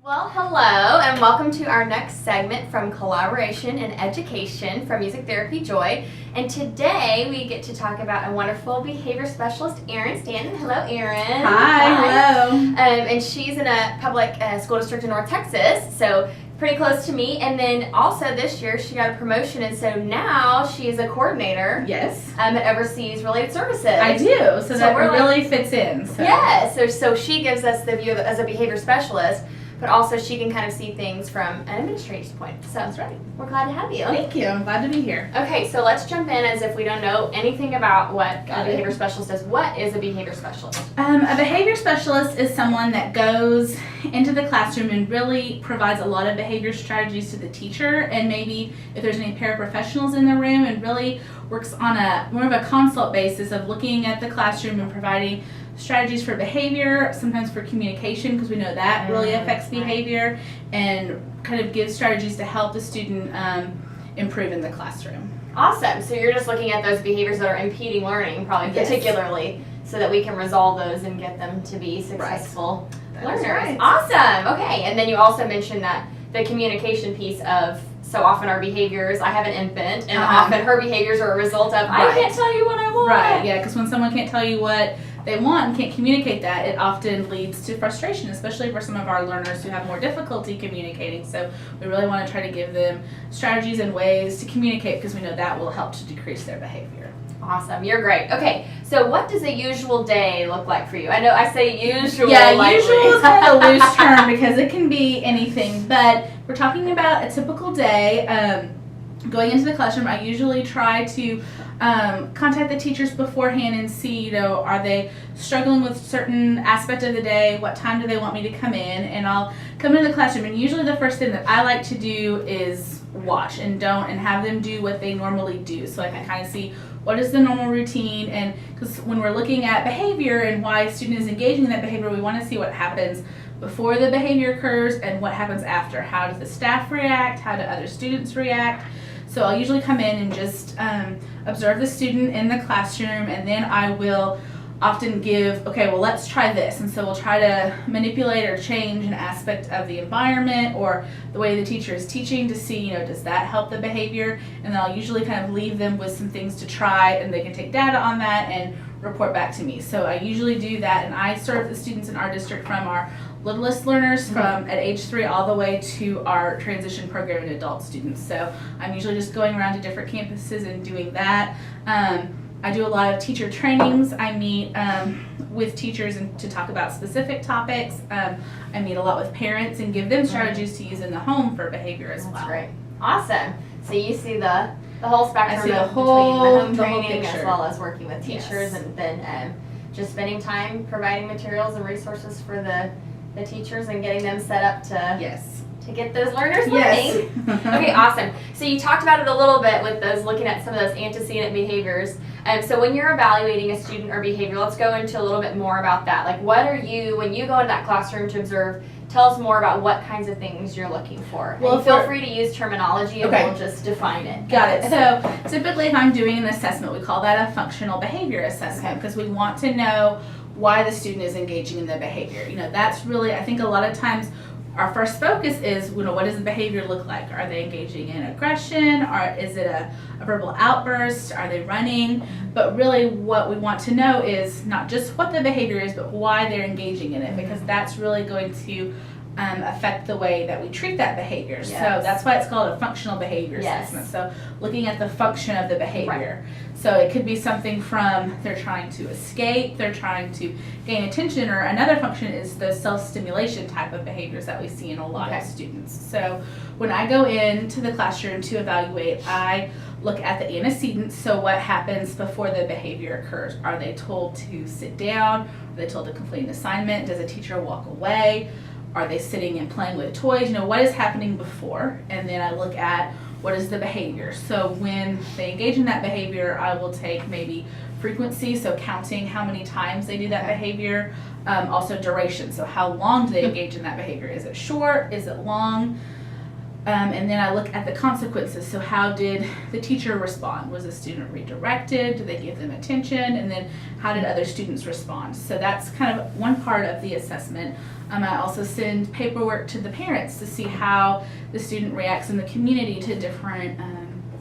Well, hello, and welcome to our next segment from Collaboration and Education from Music Therapy Joy. And today we get to talk about a wonderful behavior specialist, Erin Stanton. Hello, Erin. Hi. Hello. And she's in a public school district in North Texas, so pretty close to me. And then also this year she got a promotion, and so now she is a coordinator. Yes. That oversees related services. I do, so that really fits in. So. Yeah, so she gives us the view as a behavior specialist, but also she can kind of see things from an administrator's point. So that's right. We're glad to have you. Thank you. I'm glad to be here. Okay, so let's jump in as if we don't know anything about what a behavior specialist is. What is a behavior specialist? A behavior specialist is someone that goes into the classroom and really provides a lot of behavior strategies to the teacher, and maybe if there's any paraprofessionals in the room, and really works on a more of a consult basis of looking at the classroom and providing strategies for behavior, sometimes for communication, because we know that really affects behavior, and kind of gives strategies to help the student improve in the classroom. Awesome. So you're just looking at those behaviors that are impeding learning, probably particularly, so that we can resolve those and get them to be successful learners. Right. Awesome. Okay. And then you also mentioned that the communication piece of, so often our behaviors, I have an infant, and often her behaviors are a result of, I can't tell you what I want. Right, yeah, because when someone can't tell you what they want and can't communicate that, it often leads to frustration, especially for some of our learners who have more difficulty communicating. So we really want to try to give them strategies and ways to communicate, because we know that will help to decrease their behavior. Awesome, you're great. Okay, so what does a usual day look like for you? I know I say usual. Yeah, usual is kind of a loose term because it can be anything, but we're talking about a typical day. Going into the classroom, I usually try to contact the teachers beforehand and see, are they struggling with certain aspect of the day? What time do they want me to come in? And I'll come into the classroom, and usually the first thing that I like to do is watch and have them do what they normally do, so I can kind of see what is the normal routine. And because when we're looking at behavior and why a student is engaging in that behavior, we want to see what happens before the behavior occurs and what happens after. How does the staff react? How do other students react? So I'll usually come in and just observe the student in the classroom, and then I will often give, okay, well, let's try this. And so we'll try to manipulate or change an aspect of the environment or the way the teacher is teaching to see, does that help the behavior? And then I'll usually kind of leave them with some things to try, and they can take data on that and report back to me. So I usually do that, and I serve the students in our district from our littlest learners from at age 3 all the way to our transition program and adult students. So I'm usually just going around to different campuses and doing that. I do a lot of teacher trainings. I meet with teachers and to talk about specific topics. I meet a lot with parents and give them strategies to use in the home for behavior as well. That's great. Awesome. So you see the whole spectrum between the home training as well as working with teachers, yes. And then just spending time providing materials and resources for the teachers and getting them set up to get those learners learning. Okay, awesome. So you talked about it a little bit with those, looking at some of those antecedent behaviors. So when you're evaluating a student or behavior, let's go into a little bit more about that. Like, what are you, when you go into that classroom to observe, tell us more about what kinds of things you're looking for. Well, feel free to use terminology and we'll just define it. Got it. So typically if I'm doing an assessment, we call that a functional behavior assessment, because we want to know why the student is engaging in the behavior. That's really, I think a lot of times our first focus is, what does the behavior look like? Are they engaging in aggression? Or is it a verbal outburst? Are they running? But really what we want to know is not just what the behavior is, but why they're engaging in it, because that's really going to affect the way that we treat that behavior. Yes. So that's why it's called a functional behavior assessment. So looking at the function of the behavior. Right. So it could be something from they're trying to escape, they're trying to gain attention, or another function is the self-stimulation type of behaviors that we see in a lot of students. So when I go into the classroom to evaluate, I look at the antecedents. So what happens before the behavior occurs? Are they told to sit down? Are they told to complete an assignment? Does a teacher walk away? Are they sitting and playing with toys? What is happening before? And then I look at what is the behavior. So when they engage in that behavior, I will take maybe frequency, so counting how many times they do that behavior. Also duration, so how long do they engage in that behavior? Is it short? Is it long? And then I look at the consequences. So how did the teacher respond? Was the student redirected? Did they give them attention? And then how did other students respond? So that's kind of one part of the assessment. I also send paperwork to the parents to see how the student reacts in the community to different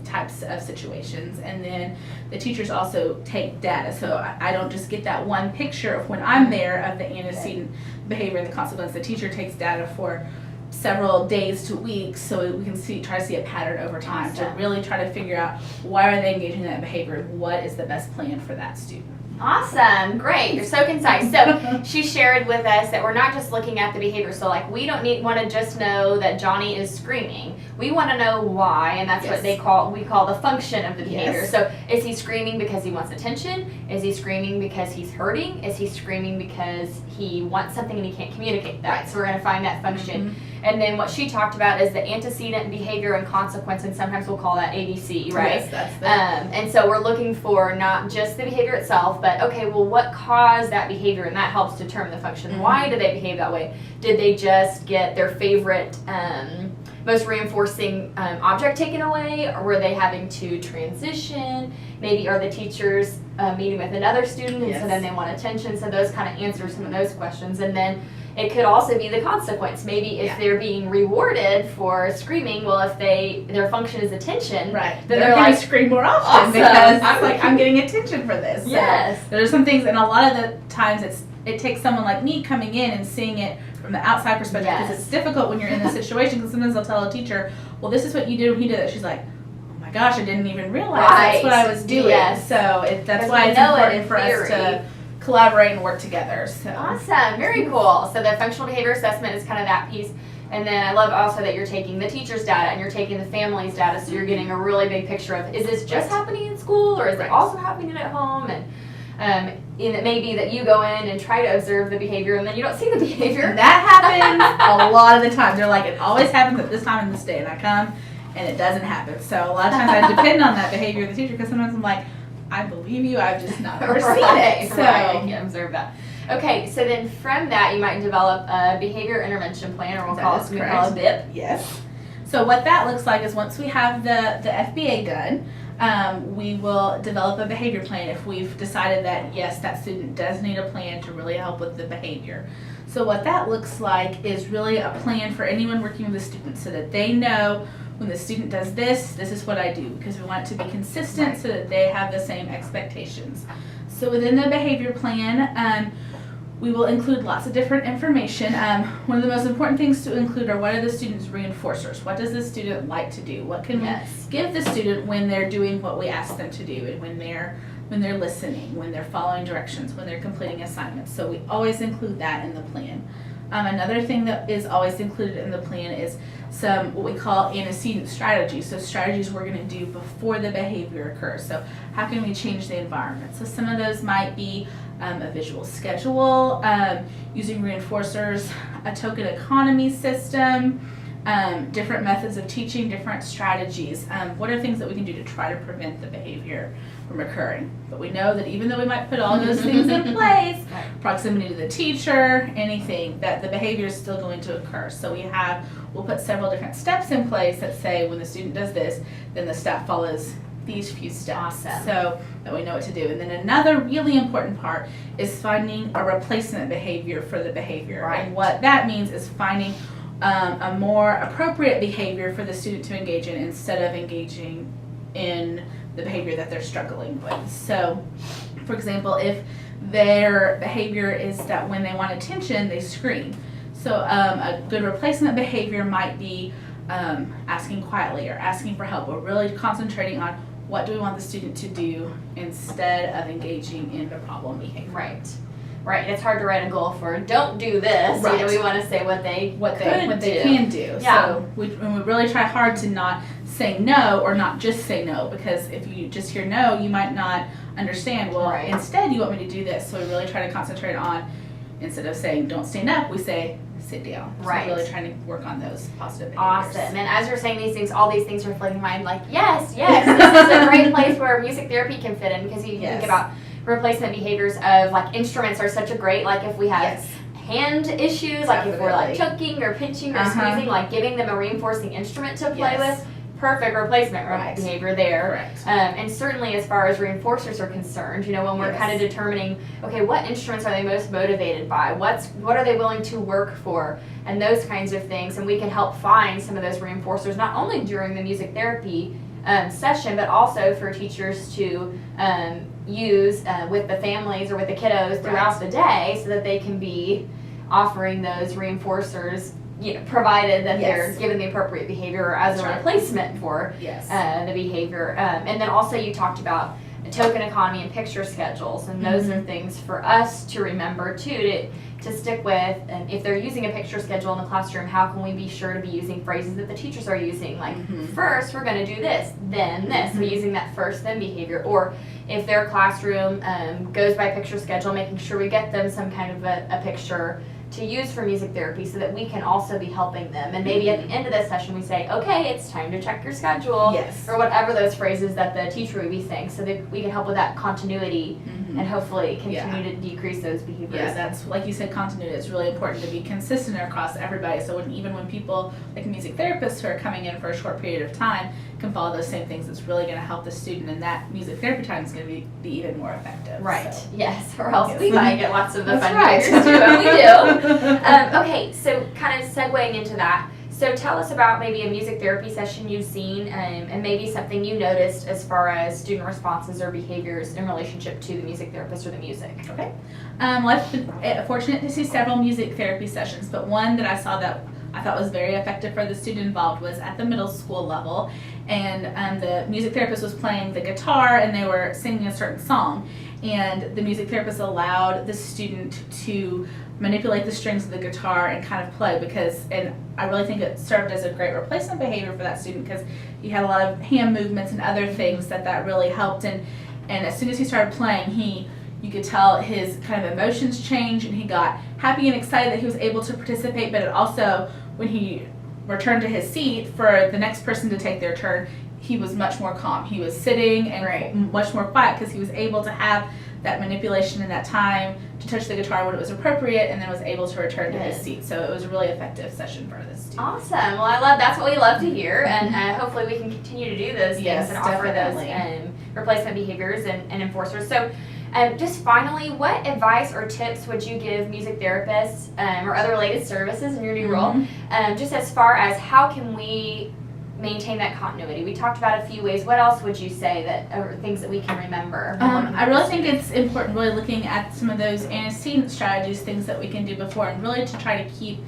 types of situations. And then the teachers also take data. So I don't just get that one picture of when I'm there of the antecedent behavior and the consequence. The teacher takes data for several days to weeks, so we can try to see a pattern over time to really try to figure out why are they engaging in that behavior and what is the best plan for that student. Awesome, great, you're so concise. So she shared with us that we're not just looking at the behavior, so like we don't want to just know that Johnny is screaming. We want to know why, and that's what we call the function of the behavior. So is he screaming because he wants attention? Is he screaming because he's hurting? Is he screaming because he wants something and he can't communicate that? So we're going to find that function. And then what she talked about is the antecedent, behavior, and consequence, and sometimes we'll call that ABC, right? Yes, that's and so we're looking for not just the behavior itself, but okay, well, what caused that behavior? And that helps determine the function. Why did they behave that way? Did they just get their favorite, most reinforcing object taken away? Or were they having to transition? Maybe are the teachers meeting with another student, and so then they want attention? So those kind of answer some of those questions. And then it could also be the consequence. Maybe if they're being rewarded for screaming, well, if their function is attention, then they're going like, to scream more often because I'm getting attention for this. Yes. So there's some things, and a lot of the times it takes someone like me coming in and seeing it from the outside perspective, because it's difficult when you're in the situation, because sometimes I'll tell a teacher, well, this is what you did when he did it. She's like, oh my gosh, I didn't even realize that's what I was doing. Yes. So that's why it's important for us to collaborate and work together. So awesome, very cool. So the functional behavior assessment is kind of that piece. And then I love also that you're taking the teacher's data and you're taking the family's data, so you're getting a really big picture of, is this just happening in school, or is it also happening at home? And it may be that you go in and try to observe the behavior and then you don't see the behavior. And that happens a lot of the time. They're like, it always happens at this time in this day, and I come and it doesn't happen. So a lot of times I depend on that behavior of the teacher, because sometimes I'm like, I believe you, I've just not ever seen it. So I can't observe that. Okay, so then from that you might develop a behavior intervention plan, or we call it BIP. Yes. So what that looks like is, once we have the FBA done, we will develop a behavior plan if we've decided that yes, that student does need a plan to really help with the behavior. So what that looks like is really a plan for anyone working with the student, so that they know when the student does this, this is what I do, because we want it to be consistent so that they have the same expectations. So within the behavior plan, we will include lots of different information. One of the most important things to include are, what are the student's reinforcers? What does the student like to do? What can we give the student when they're doing what we ask them to do, and when they're listening, when they're following directions, when they're completing assignments? So we always include that in the plan. Another thing that is always included in the plan is some what we call antecedent strategies. So strategies we're going to do before the behavior occurs. So how can we change the environment? So some of those might be a visual schedule, using reinforcers, a token economy system, different methods of teaching, different strategies. What are things that we can do to try to prevent the behavior from occurring? But we know that even though we might put all those things in place, proximity to the teacher, anything, that the behavior is still going to occur. So we'll put several different steps in place that say, when the student does this, then the staff follows these few steps, so that we know what to do. And then another really important part is finding a replacement behavior for the behavior. And what that means is finding a more appropriate behavior for the student to engage in, instead of engaging in the behavior that they're struggling with. So, for example, if their behavior is that when they want attention, they scream. So a good replacement behavior might be asking quietly, or asking for help, or really concentrating on what do we want the student to do instead of engaging in the problem behavior. Right. It's hard to write a goal for don't do this. You know, we want to say what they can do. So we really try hard to not say no, or not just say no, because if you just hear no, you might not understand. Well, instead you want me to do this. So we really try to concentrate on, instead of saying don't stand up, we say sit down. So we're really trying to work on those positive behaviors. Awesome. And as you're saying these things, all these things are flooding my mind, like, yes, this is a great place where music therapy can fit in, because you think about replacement behaviors of, like, instruments are such a great, like, if we have hand issues, like if we're like choking or pinching or squeezing, like giving them a reinforcing instrument to play with. Perfect replacement behavior there. Correct. And certainly as far as reinforcers are concerned, you know, when we're kind of determining, okay, what instruments are they most motivated by? What are they willing to work for? And those kinds of things. And we can help find some of those reinforcers, not only during the music therapy session, but also for teachers to use with the families or with the kiddos throughout the day, so that they can be offering those reinforcers, you know, provided that they're given the appropriate behavior as a replacement for the behavior. And then also you talked about token economy and picture schedules, and those are things for us to remember too, to stick with. And if they're using a picture schedule in the classroom, how can we be sure to be using phrases that the teachers are using, like first we're going to do this, then this, so using that first then behavior. Or if their classroom goes by picture schedule, making sure we get them some kind of a picture to use for music therapy, so that we can also be helping them. And maybe at the end of this session we say, okay, it's time to check your schedule, or whatever those phrases that the teacher would be saying, so that we can help with that continuity and hopefully continue to decrease those behaviors. Yeah, that's, like you said, continuity is really important, to be consistent across everybody, so even when people, like music therapists who are coming in for a short period of time, can follow those same things, it's really going to help the student, and that music therapy time is going to be even more effective. Right, so. Yes, or else we might get lots of the fun behaviors too, and we do. Okay, so kind of segueing into that, so tell us about maybe a music therapy session you've seen, and maybe something you noticed as far as student responses or behaviors in relationship to the music therapist or the music. Okay. Well, I've been fortunate to see several music therapy sessions, but one that I saw that I thought was very effective for the student involved was at the middle school level, and the music therapist was playing the guitar and they were singing a certain song, and the music therapist allowed the student to manipulate the strings of the guitar and kind of play, and I really think it served as a great replacement behavior for that student, because he had a lot of hand movements and other things that really helped, and as soon as he started playing, you could tell his kind of emotions changed, and he got happy and excited that he was able to participate. But it also, when he returned to his seat for the next person to take their turn, he was much more calm. He was sitting and much more quiet, because he was able to have that manipulation and that time to touch the guitar when it was appropriate, and then was able to return to his seat. So it was a really effective session for this student. Awesome. Well, that's what we love to hear, and hopefully we can continue to do those things and offer those replacement behaviors and enforcers. So just finally, what advice or tips would you give music therapists or other related services in your new role, just as far as how can we maintain that continuity? We talked about a few ways. What else would you say that are things that we can remember? I really think it's important really looking at some of those antecedent strategies, things that we can do before, and really to try to keep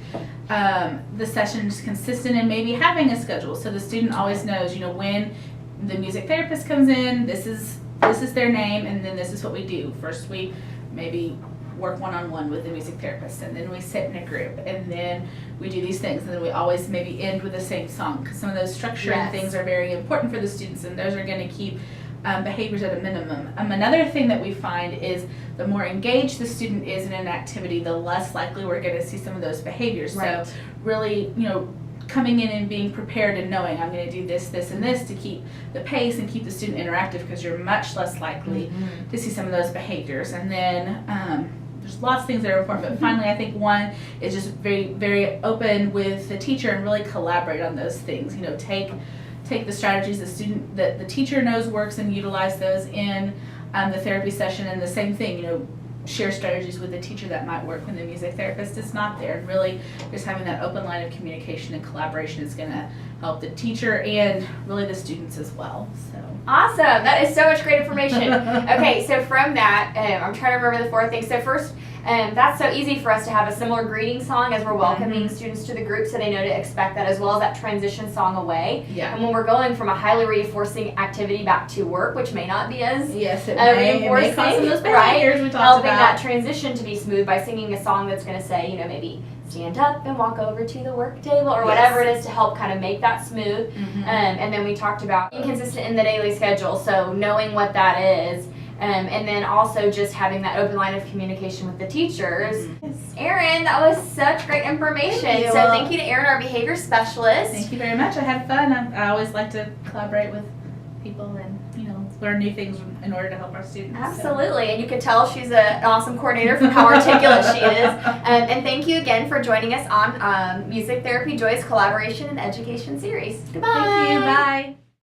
the sessions consistent, and maybe having a schedule so the student always knows, you know, when the music therapist comes in, this is their name, and then this is what we do. First we maybe work one-on-one with the music therapist, and then we sit in a group, and then we do these things, and then we always maybe end with the same song, because some of those structuring things are very important for the students, and those are going to keep behaviors at a minimum. Another thing that we find is the more engaged the student is in an activity, the less likely we're going to see some of those behaviors. So really, you know, coming in and being prepared and knowing I'm going to do this, this, and this to keep the pace and keep the student interactive, because you're much less likely to see some of those behaviors. And then there's lots of things that are important, but finally I think one is just very, very open with the teacher and really collaborate on those things. You know, take the strategies that the teacher knows works and utilize those in the therapy session, and the same thing, you know, share strategies with the teacher that might work when the music therapist is not there. And really just having that open line of communication and collaboration is going to help the teacher and really the students as well. So awesome. That is so much great information. Okay, so from that, I'm trying to remember the 4 things. So first, that's so easy for us to have a similar greeting song as we're welcoming students to the group, so they know to expect that, as well as that transition song away. And when we're going from a highly reinforcing activity back to work, which may not be as reinforcing, right? Helping that transition to be smooth by singing a song that's going to say, you know, maybe stand up and walk over to the work table, or whatever it is, to help kind of make that smooth. And then we talked about being consistent in the daily schedule, so knowing what that is. And then also just having that open line of communication with the teachers. Erin, that was such great information. Thank you to Erin, our behavior specialist. Thank you very much. I had fun. I always like to collaborate with people, and you know, learn new things in order to help our students. Absolutely, and you can tell she's an awesome coordinator from how articulate she is. And thank you again for joining us on Music Therapy Joy's Collaboration and Education Series. Goodbye. Thank you. Bye.